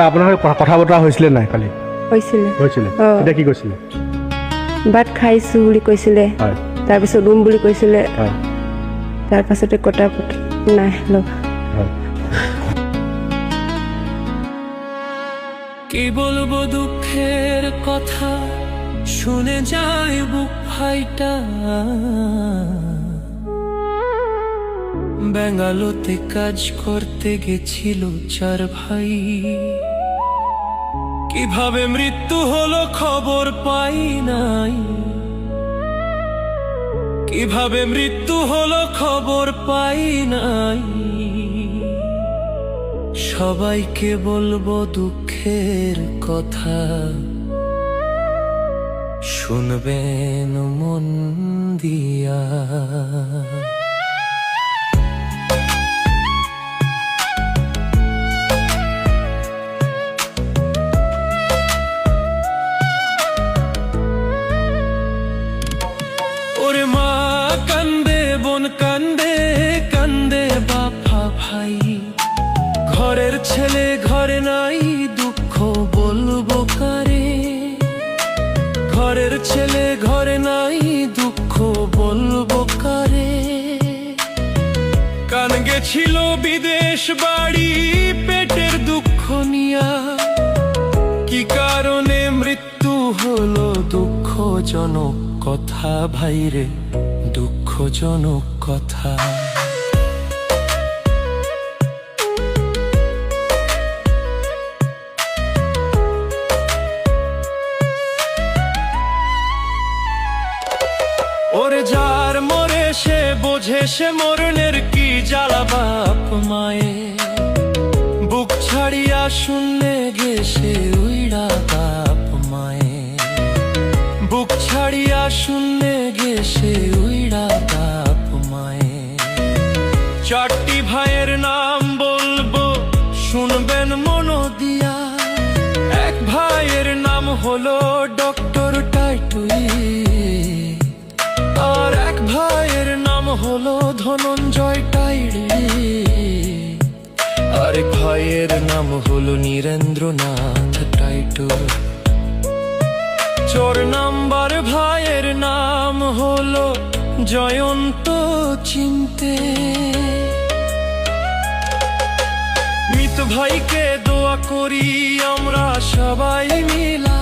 আপোনাৰ কথা বতৰা হৈছিলে নাই কালি? হৈছিলে এতিয়া কি কৈছিলে? ভাত খাইছোঁ বুলি কৈছিলে, হয় তাৰপিছত ৰুম বুলি কৈছিলে, হয় তাৰপাছতে কটা নাই লগা। হয়। কি বলবো দুঃখের কথা, শুনে যায় বুক ফাইটা। বেঙ্গালোতে কাজ করতে গেছিল 4 ভাই, কিভাবে মৃত্যু হলো খবর পাই নাই। কিভাবে মৃত্যু হলো খবর পাই নাই। সবাইকে বলবো দুঃখের কথা, শুনবেন মন দিয়া। ওরে মা কান্দে, বোন কান্দে, কান্দে বাবা ভাই। ঘরের ছেলে ঘরে নাই, দুঃখ বলবো কারে। ঘরের ছেলে ঘরে নাই, দুঃখ বলবো কারে। কান গেছিল বিদেশ বাড়ি, পেটের দুঃখ নিয়া। কি কারণে মৃত্যু হলো, দুঃখজনক কথা ভাইরে, দুঃখজনক কথা। ওরে যার মরে সে বোঝে, সে মরণের কি জ্বালা বাপ মায়ে। বুক ছাড়িয়া শুনলে গেছে উইড়া বাপ মায়ে। বুক ছাড়িয়া শুনলে গেছে উইড়া বাপ মায়ে। 4টি ভাইয়ের নাম বলবো, শুনবেন মন দিয়া। এক ভাইয়ের নাম হলো ডক্টর টাইটুই, আর এক ভাইয়ের নাম হলো ধনঞ্জয় টাইড়ে। আরেক ভাইয়ের নাম হলো নীরেন্দ্রনাথ টাইটু। 4 নাম্বার ভাইয়ের নাম হলো জয়ন্ত চিনতে। মৃত ভাইকে দোয়া করি আমরা সবাই মিলা।